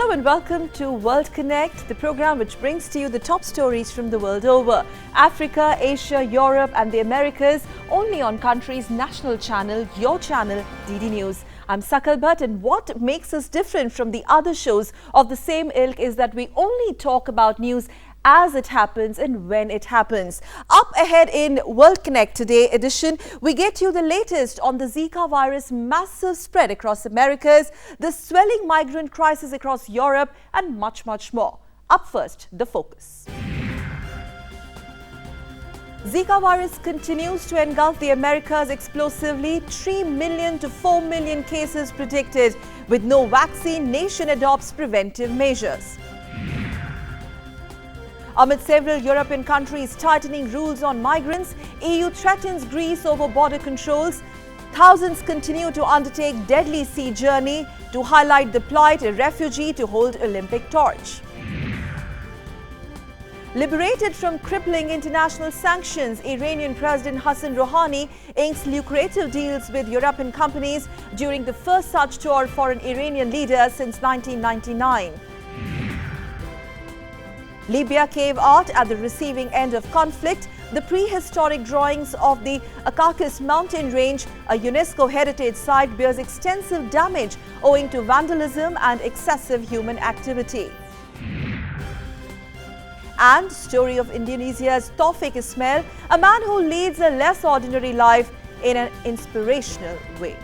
Hello and welcome to World Connect, the program which brings to you the top stories from the world over. Africa, Asia, Europe and the Americas, only on country's national channel, your channel, DD News. I'm Sakal Bhatt, and what makes us different from the other shows of the same ilk is that we only talk about news as it happens and when it happens. Up ahead in World Connect Today edition, we get you the latest on the Zika virus massive spread across Americas, the swelling migrant crisis across Europe and much more. Up first, the focus. Zika virus continues to engulf the Americas explosively. 3 million to 4 million cases predicted. With no vaccine, nation adopts preventive measures. Amid several European countries tightening rules on migrants, EU threatens Greece over border controls. Thousands continue to undertake deadly sea journey to highlight the plight of a refugee to hold Olympic torch. Liberated from crippling international sanctions, Iranian President Hassan Rouhani inks lucrative deals with European companies during the first such tour for an Iranian leader since 1999. Libya cave art at the receiving end of conflict. The prehistoric drawings of the Akakas mountain range, a UNESCO heritage site, bears extensive damage owing to vandalism and excessive human activity. And story of Indonesia's Taufik Ismail, a man who leads a less ordinary life in an inspirational way.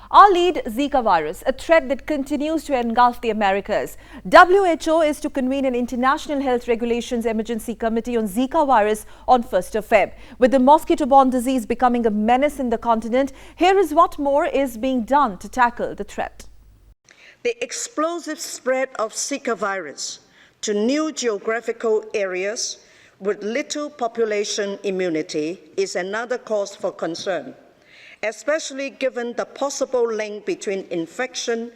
Our lead, Zika virus, a threat that continues to engulf the Americas. WHO is to convene an International Health Regulations Emergency Committee on Zika virus on 1st of Feb. With the mosquito-borne disease becoming a menace in the continent, here is what more is being done to tackle the threat. The explosive spread of Zika virus to new geographical areas with little population immunity is another cause for concern, especially given the possible link between infection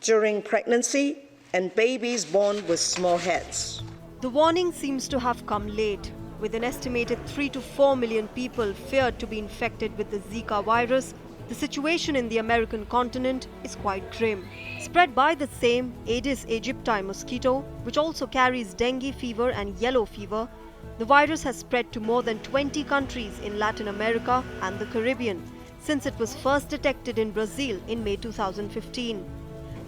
during pregnancy and babies born with small heads. The warning seems to have come late, with an estimated 3 to 4 million people feared to be infected with the Zika virus. The situation in the American continent is quite grim. Spread by the same Aedes aegypti mosquito, which also carries dengue fever and yellow fever, the virus has spread to more than 20 countries in Latin America and the Caribbean since it was first detected in Brazil in May 2015.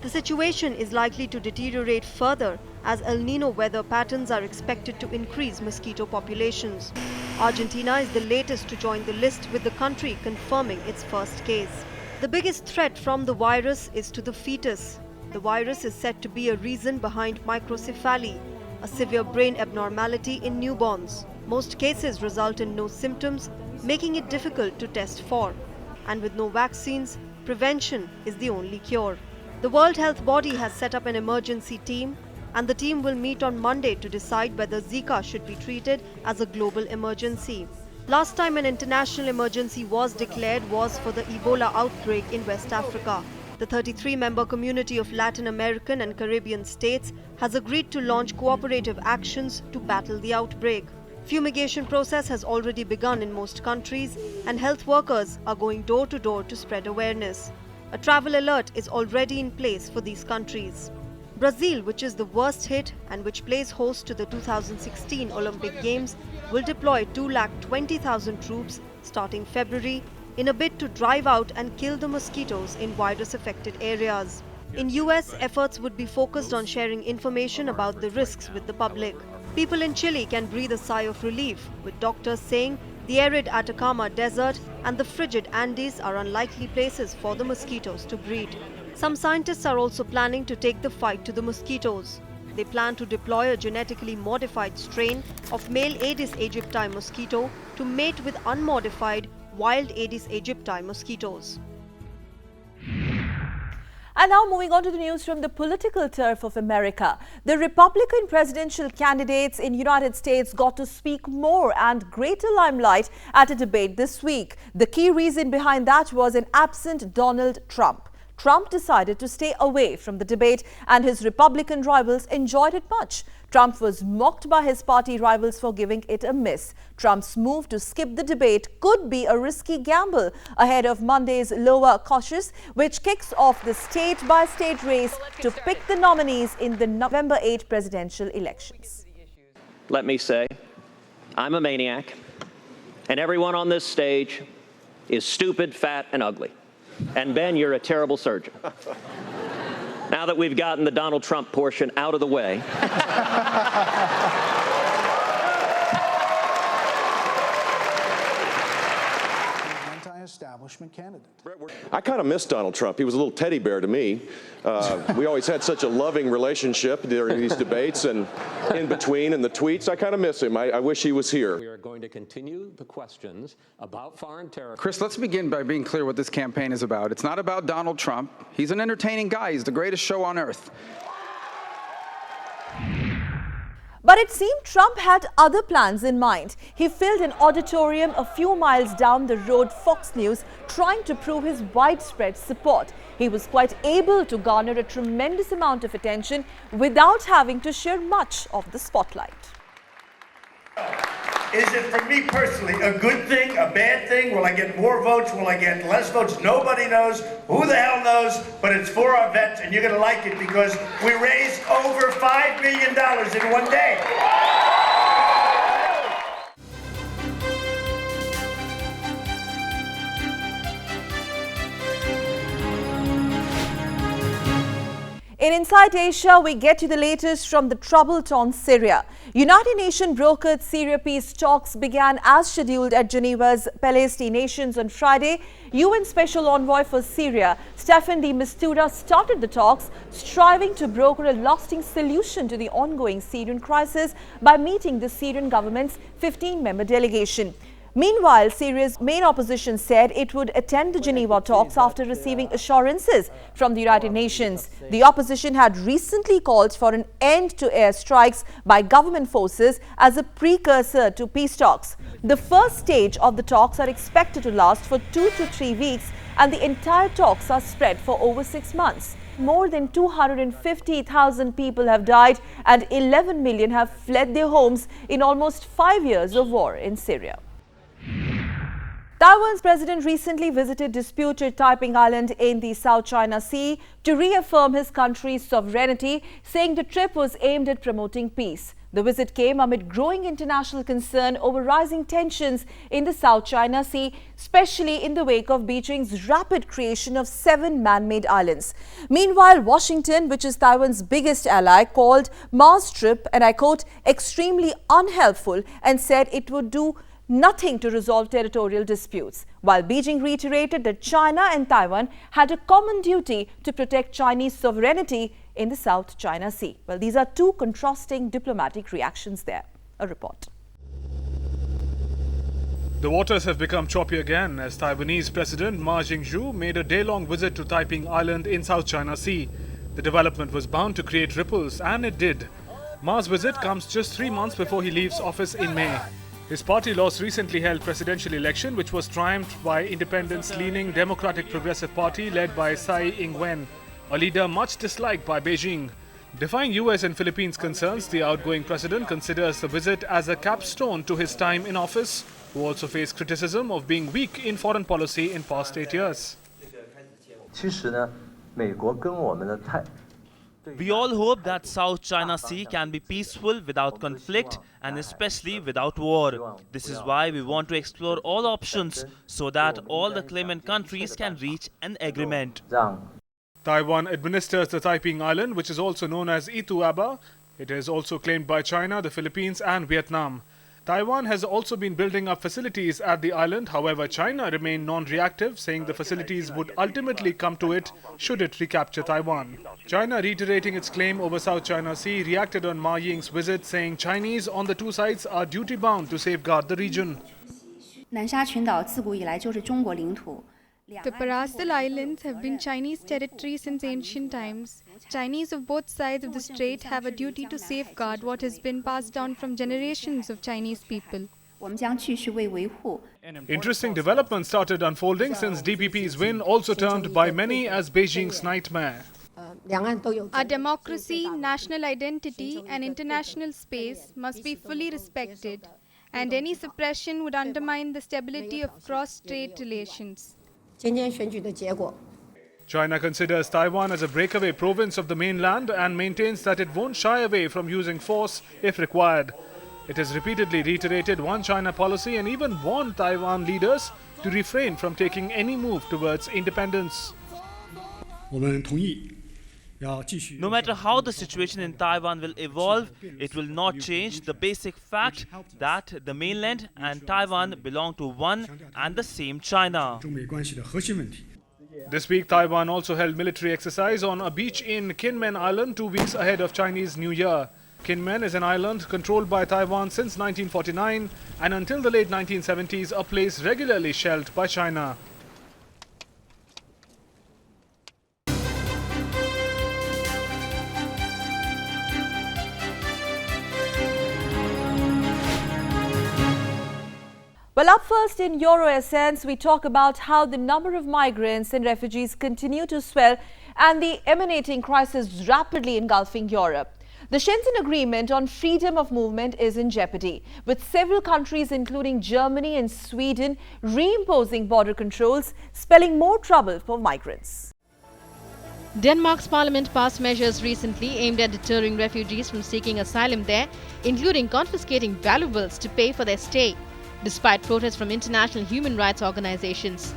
The situation is likely to deteriorate further as El Nino weather patterns are expected to increase mosquito populations. Argentina is the latest to join the list, with the country confirming its first case. The biggest threat from the virus is to the fetus. The virus is said to be a reason behind microcephaly, a severe brain abnormality in newborns. Most cases result in no symptoms, making it difficult to test for. And with no vaccines, prevention is the only cure. The World Health Body has set up an emergency team, and the team will meet on Monday to decide whether Zika should be treated as a global emergency. Last time an international emergency was declared was for the Ebola outbreak in West Africa. The 33-member community of Latin American and Caribbean states has agreed to launch cooperative actions to battle the outbreak. Fumigation process has already begun in most countries, and health workers are going door to door to spread awareness. A travel alert is already in place for these countries. Brazil, which is the worst hit and which plays host to the 2016 Olympic Games, will deploy 220,000 troops starting February in a bid to drive out and kill the mosquitoes in virus-affected areas. In US, efforts would be focused on sharing information about the risks with the public. People in Chile can breathe a sigh of relief, with doctors saying the arid Atacama Desert and the frigid Andes are unlikely places for the mosquitoes to breed. Some scientists are also planning to take the fight to the mosquitoes. They plan to deploy a genetically modified strain of male Aedes aegypti mosquito to mate with unmodified wild Aedes aegypti mosquitoes. And now moving on to the news from the political turf of America. The Republican presidential candidates in United States got to speak more and greater limelight at a debate this week. The key reason behind that was an absent Donald Trump. Trump decided to stay away from the debate and his Republican rivals enjoyed it much. Trump was mocked by his party rivals for giving it a miss. Trump's move to skip the debate could be a risky gamble ahead of Monday's lower caucus, which kicks off the state-by-state race to pick the nominees in the November 8 presidential elections. Let me say, I'm a maniac, and everyone on this stage is stupid, fat, and ugly. And Ben, you're a terrible surgeon. Now that we've gotten the Donald Trump portion out of the way, anti-establishment candidate. I kind of miss Donald Trump. He was a little teddy bear to me. We always had such a loving relationship during these debates and in between and the tweets. I kind of miss him. I wish he was here. We are going to continue the questions about foreign terror. Chris, let's begin by being clear what this campaign is about. It's not about Donald Trump. He's an entertaining guy. He's the greatest show on earth. But it seemed Trump had other plans in mind. He filled an auditorium a few miles down the road, Fox News, trying to prove his widespread support. He was quite able to garner a tremendous amount of attention without having to share much of the spotlight. Is it, for me personally, a good thing, a bad thing? Will I get more votes? Will I get less votes? Nobody knows. Who the hell knows? But it's for our vets, and you're going to like it because we raised over $5 million in one day. In Inside Asia, we get you the latest from the trouble-torn Syria. United Nations brokered Syria peace talks began as scheduled at Geneva's Palais des Nations on Friday. UN Special Envoy for Syria, Staffan de Mistura, started the talks, striving to broker a lasting solution to the ongoing Syrian crisis by meeting the Syrian government's 15-member delegation. Meanwhile, Syria's main opposition said it would attend the Geneva talks after receiving assurances from the United Nations. The opposition had recently called for an end to airstrikes by government forces as a precursor to peace talks. The first stage of the talks are expected to last for 2 to 3 weeks, and the entire talks are spread for over 6 months. More than 250,000 people have died and 11 million have fled their homes in almost 5 years of war in Syria. Taiwan's president recently visited disputed Taiping Island in the South China Sea to reaffirm his country's sovereignty, saying the trip was aimed at promoting peace. The visit came amid growing international concern over rising tensions in the South China Sea, especially in the wake of Beijing's rapid creation of 7 man-made islands. Meanwhile, Washington, which is Taiwan's biggest ally, called Ma's trip, and I quote, extremely unhelpful, and said it would do nothing to resolve territorial disputes, while Beijing reiterated that China and Taiwan had a common duty to protect Chinese sovereignty in the South China Sea. Well, these are two contrasting diplomatic reactions there. A report. The waters have become choppy again as Taiwanese President Ma Ying-jeou made a day-long visit to Taiping Island in South China Sea. The development was bound to create ripples, and it did. Ma's visit comes just 3 months before he leaves office in May. His party lost recently held presidential election, which was triumphed by independence-leaning Democratic Progressive Party led by Tsai Ing-wen, a leader much disliked by Beijing. Defying US and Philippines concerns, the outgoing president considers the visit as a capstone to his time in office, who also faced criticism of being weak in foreign policy in past 8 years. We all hope that South China Sea can be peaceful without conflict and especially without war. This is why we want to explore all options so that all the claimant countries can reach an agreement. Taiwan administers the Taiping Island, which is also known as Ituaba. It is also claimed by China, the Philippines and Vietnam. Taiwan has also been building up facilities at the island. However, China remained non-reactive, saying the facilities would ultimately come to it should it recapture Taiwan. China, reiterating its claim over South China Sea, reacted on Ma Ying's visit, saying Chinese on the two sides are duty-bound to safeguard the region. The Paracel Islands have been Chinese territory since ancient times. Chinese of both sides of the strait have a duty to safeguard what has been passed down from generations of Chinese people. Interesting developments started unfolding since DPP's win, also termed by many as Beijing's nightmare. Our democracy, national identity and international space must be fully respected, and any suppression would undermine the stability of cross-strait relations. China considers Taiwan as a breakaway province of the mainland and maintains that it won't shy away from using force if required. It has repeatedly reiterated one China policy and even warned Taiwan leaders to refrain from taking any move towards independence. No matter how the situation in Taiwan will evolve, it will not change the basic fact that the mainland and Taiwan belong to one and the same China. This week, Taiwan also held military exercise on a beach in Kinmen Island 2 weeks ahead of Chinese New Year. Kinmen is an island controlled by Taiwan since 1949 and until the late 1970s a place regularly shelled by China. Well, up first in Euro Essence, we talk about how the number of migrants and refugees continue to swell and the emanating crisis rapidly engulfing Europe. The Schengen Agreement on freedom of movement is in jeopardy, with several countries including Germany and Sweden reimposing border controls, spelling more trouble for migrants. Denmark's parliament passed measures recently aimed at deterring refugees from seeking asylum there, including confiscating valuables to pay for their stay, despite protests from international human rights organizations.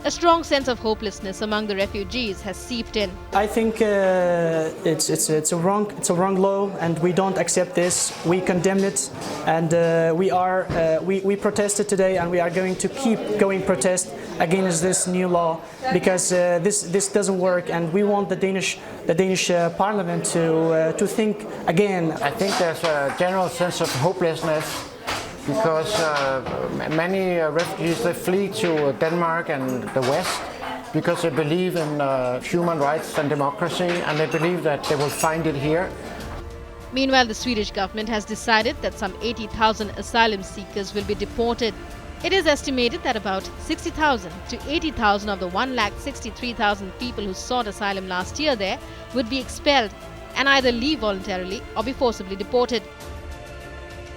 A strong sense of hopelessness among the refugees has seeped in. I think it's a wrong law, and we don't accept this. We condemn it, and we protested today, and we are going to keep going protest against this new law because this doesn't work, and we want the Danish Parliament to think again. I think there's a general sense of hopelessness, because many refugees, they flee to Denmark and the West because they believe in human rights and democracy, and they believe that they will find it here. Meanwhile, the Swedish government has decided that some 80,000 asylum seekers will be deported. It is estimated that about 60,000 to 80,000 of the 1,63,000 people who sought asylum last year there would be expelled and either leave voluntarily or be forcibly deported.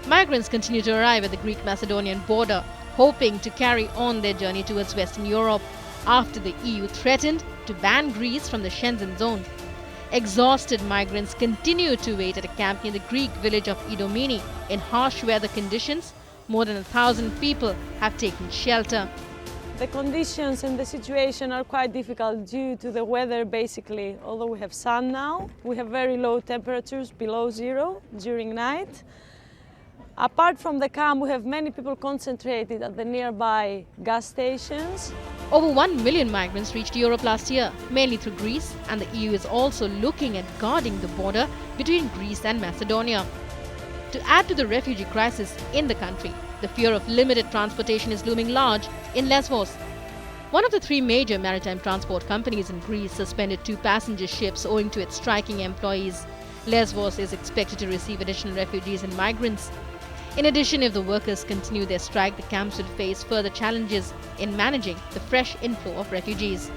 Migrants continue to arrive at the Greek-Macedonian border, hoping to carry on their journey towards Western Europe after the EU threatened to ban Greece from the Schengen zone. Exhausted migrants continue to wait at a camp near the Greek village of Idomeni. In harsh weather conditions, more than 1,000 people have taken shelter. The conditions and the situation are quite difficult due to the weather, basically. Although we have sun now, we have very low temperatures, below zero, during night. Apart from the camp, we have many people concentrated at the nearby gas stations. Over 1 million migrants reached Europe last year, mainly through Greece, and the EU is also looking at guarding the border between Greece and Macedonia. To add to the refugee crisis in the country, the fear of limited transportation is looming large in Lesvos. One of the 3 major maritime transport companies in Greece suspended 2 passenger ships owing to its striking employees. Lesvos is expected to receive additional refugees and migrants. In addition, if the workers continue their strike, the camps will face further challenges in managing the fresh inflow of refugees.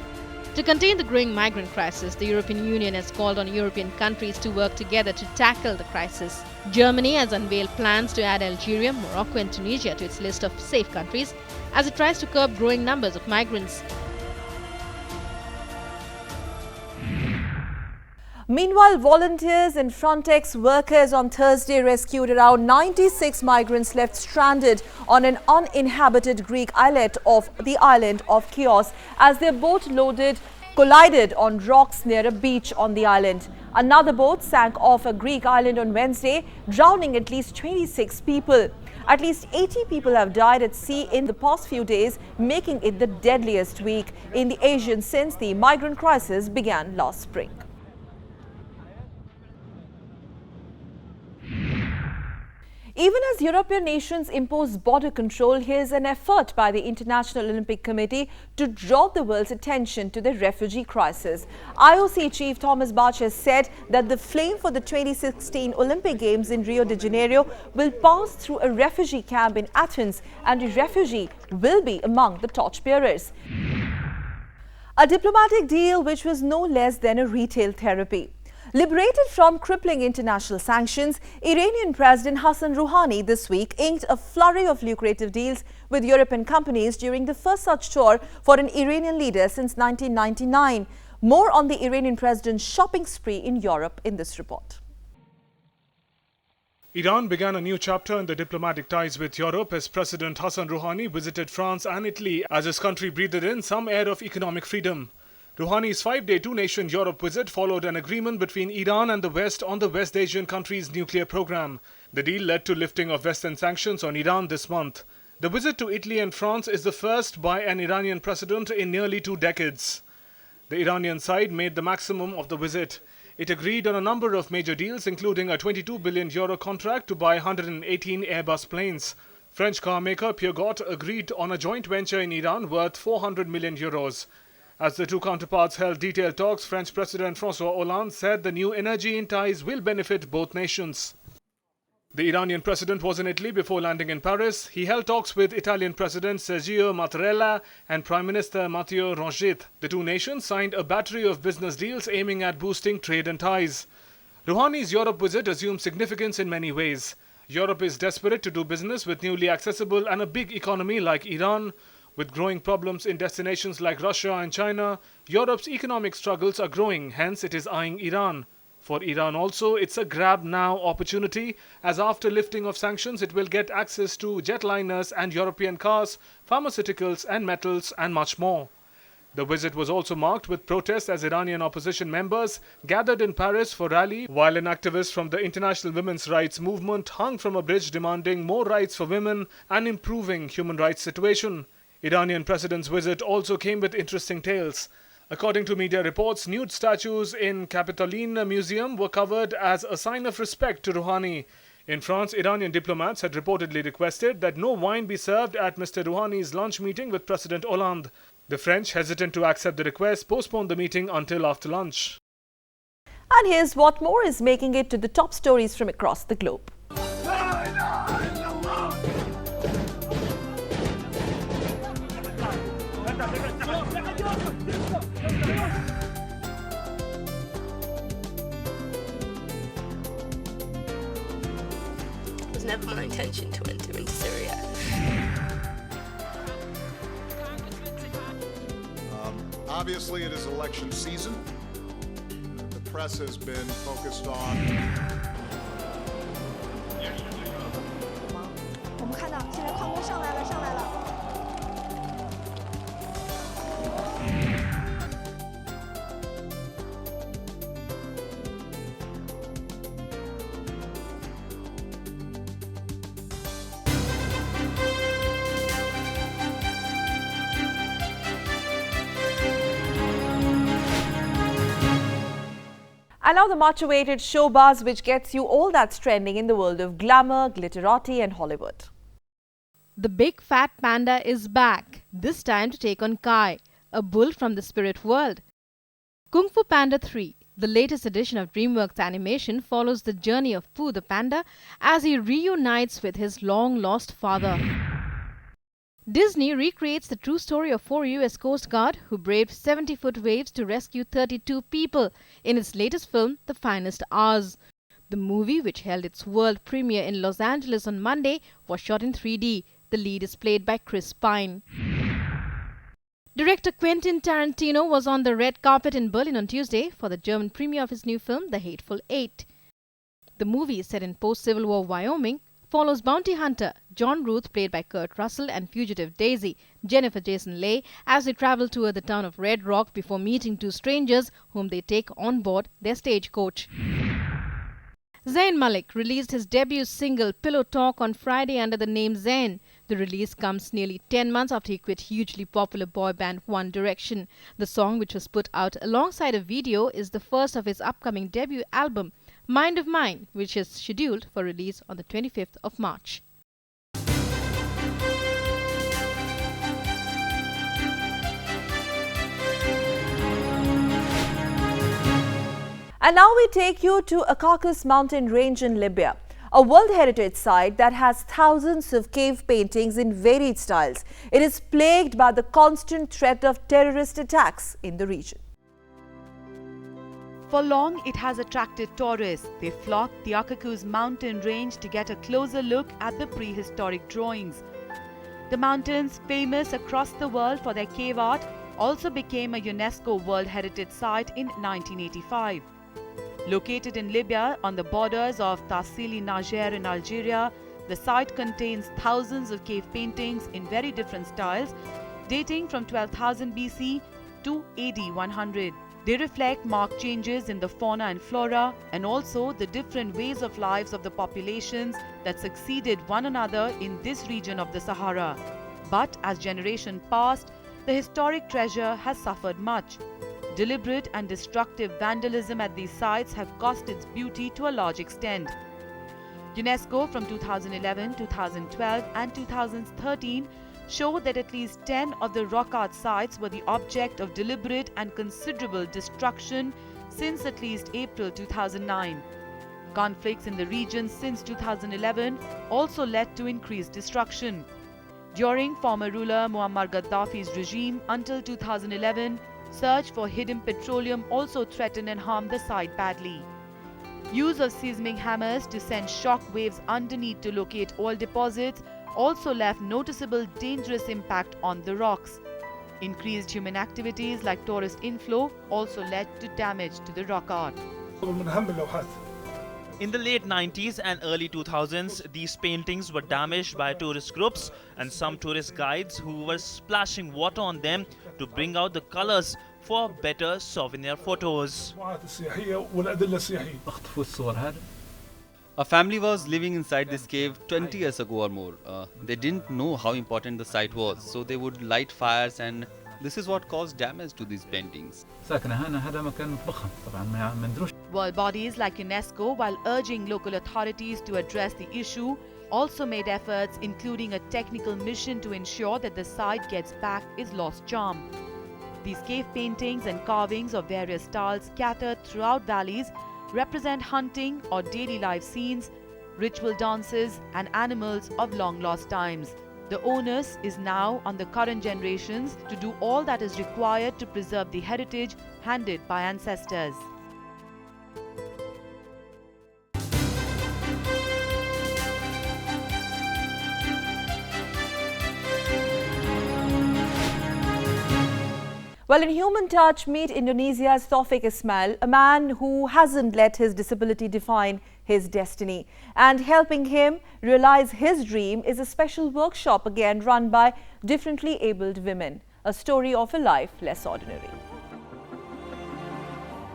To contain the growing migrant crisis, the European Union has called on European countries to work together to tackle the crisis. Germany has unveiled plans to add Algeria, Morocco and Tunisia to its list of safe countries as it tries to curb growing numbers of migrants. Meanwhile, volunteers and Frontex workers on Thursday rescued around 96 migrants left stranded on an uninhabited Greek islet off the island of Chios as their boat collided on rocks near a beach on the island. Another boat sank off a Greek island on Wednesday, drowning at least 26 people. At least 80 people have died at sea in the past few days, making it the deadliest week in the Aegean since the migrant crisis began last spring. Even as European nations impose border control, here's an effort by the International Olympic Committee to draw the world's attention to the refugee crisis. IOC Chief Thomas Bach has said that the flame for the 2016 Olympic Games in Rio de Janeiro will pass through a refugee camp in Athens, and a refugee will be among the torchbearers. A diplomatic deal which was no less than a retail therapy. Liberated from crippling international sanctions, Iranian President Hassan Rouhani this week inked a flurry of lucrative deals with European companies during the first such tour for an Iranian leader since 1999. More on the Iranian president's shopping spree in Europe in this report. Iran began a new chapter in the diplomatic ties with Europe as President Hassan Rouhani visited France and Italy as his country breathed in some air of economic freedom. Rouhani's 5-day two-nation Europe visit followed an agreement between Iran and the West on the West Asian country's nuclear program. The deal led to lifting of Western sanctions on Iran this month. The visit to Italy and France is the first by an Iranian president in nearly 2 decades. The Iranian side made the maximum of the visit. It agreed on a number of major deals, including a €22 billion contract to buy 118 Airbus planes. French car maker Peugeot agreed on a joint venture in Iran worth €400 million. As the two counterparts held detailed talks, French President François Hollande said the new energy in ties will benefit both nations. The Iranian president was in Italy before landing in Paris. He held talks with Italian President Sergio Mattarella and Prime Minister Matteo Renzi. The two nations signed a battery of business deals aiming at boosting trade and ties. Rouhani's Europe visit assumes significance in many ways. Europe is desperate to do business with newly accessible and a big economy like Iran. With growing problems in destinations like Russia and China, Europe's economic struggles are growing, hence it is eyeing Iran. For Iran also, it's a grab now opportunity, as after lifting of sanctions, it will get access to jetliners and European cars, pharmaceuticals and metals and much more. The visit was also marked with protests as Iranian opposition members gathered in Paris for rally, while an activist from the International Women's Rights Movement hung from a bridge demanding more rights for women and improving human rights situation. Iranian president's visit also came with interesting tales. According to media reports, nude statues in Capitoline Museum were covered as a sign of respect to Rouhani. In France, Iranian diplomats had reportedly requested that no wine be served at Mr. Rouhani's lunch meeting with President Hollande. The French, hesitant to accept the request, postponed the meeting until after lunch. And here's what more is making it to the top stories from across the globe. It was never my intention to enter into Syria. Obviously, it is election season. The press has been focused on. 我们看到现在矿工上来了。 And now the much-awaited show buzz, which gets you all that's trending in the world of glamour, glitterati and Hollywood. The big fat panda is back, this time to take on Kai, a bull from the spirit world. Kung Fu Panda 3, the latest edition of DreamWorks animation, follows the journey of Pooh the panda as he reunites with his long-lost father. Disney recreates the true story of 4 US Coast Guard who braved 70-foot waves to rescue 32 people in its latest film, The Finest Hours. The movie, which held its world premiere in Los Angeles on Monday, was shot in 3D. The lead is played by Chris Pine. Director Quentin Tarantino was on the red carpet in Berlin on Tuesday for the German premiere of his new film, The Hateful Eight. The movie, set in post-Civil War Wyoming, follows bounty hunter John Ruth, played by Kurt Russell, and fugitive Daisy, Jennifer Jason Leigh, as they travel toward the town of Red Rock before meeting two strangers whom they take on board their stagecoach. Zayn Malik released his debut single Pillow Talk on Friday under the name Zayn. The release comes nearly 10 months after he quit hugely popular boy band One Direction. The song, which was put out alongside a video, is the first of his upcoming debut album. Mind of Mine, which is scheduled for release on the 25th of March. And now we take you to a Caucasus mountain range in Libya, a World Heritage Site that has thousands of cave paintings in varied styles. It is plagued by the constant threat of terrorist attacks in the region. For long, it has attracted tourists. They flock the Caucasus mountain range to get a closer look at the prehistoric drawings. The mountains, famous across the world for their cave art, also became a UNESCO World Heritage Site in 1985. Located in Libya on the borders of Tassili Niger in Algeria, the site contains thousands of cave paintings in very different styles, dating from 12,000 BC to AD 100. They reflect marked changes in the fauna and flora and also the different ways of lives of the populations that succeeded one another in this region of the Sahara. But as generations passed, the historic treasure has suffered much. Deliberate and destructive vandalism at these sites have cost its beauty to a large extent. UNESCO from 2011, 2012 and 2013 showed that at least 10 of the rock art sites were the object of deliberate and considerable destruction since at least April 2009. Conflicts in the region since 2011 also led to increased destruction. During former ruler Muammar Gaddafi's regime until 2011, search for hidden petroleum also threatened and harmed the site badly. Use of seismic hammers to send shock waves underneath to locate oil deposits also left noticeable dangerous impact on the rocks. Increased human activities like tourist inflow also led to damage to the rock art. In the late 90s and early 2000s, these paintings were damaged by tourist groups and some tourist guides who were splashing water on them to bring out the colors for better souvenir photos. A family was living inside this cave 20 years ago or more. They didn't know how important the site was, so they would light fires, and this is what caused damage to these paintings. World bodies like UNESCO, while urging local authorities to address the issue, also made efforts including a technical mission to ensure that the site gets back its lost charm. These cave paintings and carvings of various styles scattered throughout valleys represent hunting or daily life scenes, ritual dances and animals of long lost times. The onus is now on the current generations to do all that is required to preserve the heritage handed by ancestors. Well, in Human Touch, meet Indonesia's Taufik Ismail, a man who hasn't let his disability define his destiny. And helping him realize his dream is a special workshop again run by differently abled women. A story of a life less ordinary.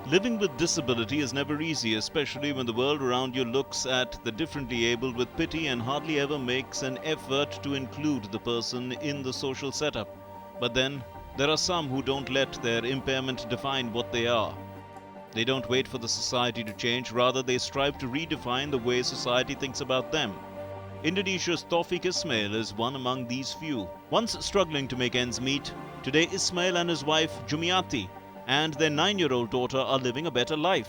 Living with disability is never easy, especially when the world around you looks at the differently abled with pity and hardly ever makes an effort to include the person in the social setup. But then, there are some who don't let their impairment define what they are. They don't wait for the society to change, rather they strive to redefine the way society thinks about them. Indonesia's Taufik Ismail is one among these few. Once struggling to make ends meet, today Ismail and his wife Jumiati and their 9-year-old daughter are living a better life.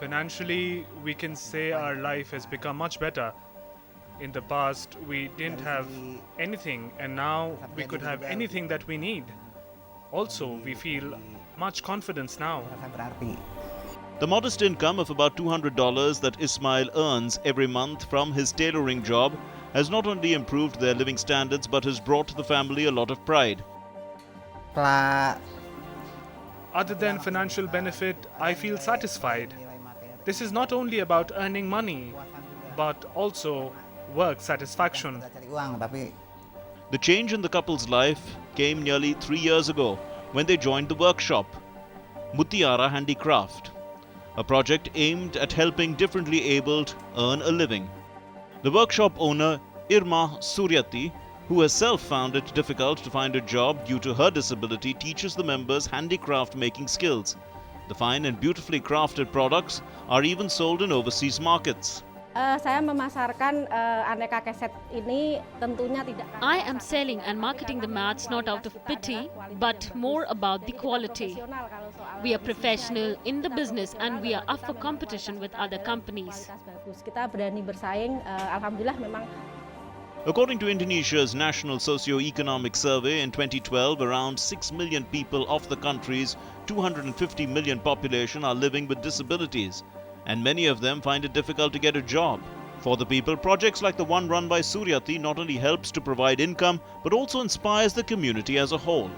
Financially, we can say our life has become much better. In the past, we didn't have anything, and now we could have anything that we need. Also, we feel much confidence now. The modest income of about $200 that Ismail earns every month from his tailoring job has not only improved their living standards but has brought the family a lot of pride. Other than financial benefit, I feel satisfied. This is not only about earning money, but also work satisfaction. The change in the couple's life came nearly 3 years ago when they joined the workshop, Mutiara Handicraft, a project aimed at helping differently abled earn a living. The workshop owner, Irma Suryati, who herself found it difficult to find a job due to her disability, teaches the members handicraft making skills. The fine and beautifully crafted products are even sold in overseas markets. Saya memasarkan aneka keset ini tentunya tidak. I am selling and marketing the mats not out of pity, but more about the quality. We are professional in the business and we are up for competition with other companies. Kita berani bersaing, alhamdulillah memang. According to Indonesia's National Socio-Economic Survey in 2012, around 6 million people of the country's 250 million population are living with disabilities, and many of them find it difficult to get a job. For the people, projects like the one run by Suryati not only helps to provide income, but also inspires the community as a whole.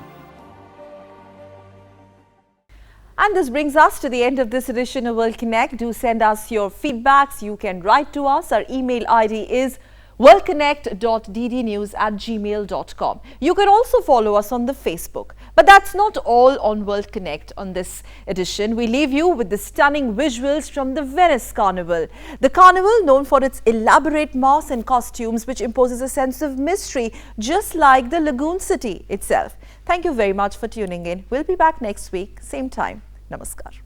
And this brings us to the end of this edition of World Connect. Do send us your feedbacks. You can write to us. Our email ID is worldconnect.ddnews@gmail.com. You can also follow us on the Facebook. But that's not all on World Connect on this edition. We leave you with the stunning visuals from the Venice Carnival. The carnival, known for its elaborate masks and costumes, which imposes a sense of mystery, just like the lagoon city itself. Thank you very much for tuning in. We'll be back next week, same time. Namaskar.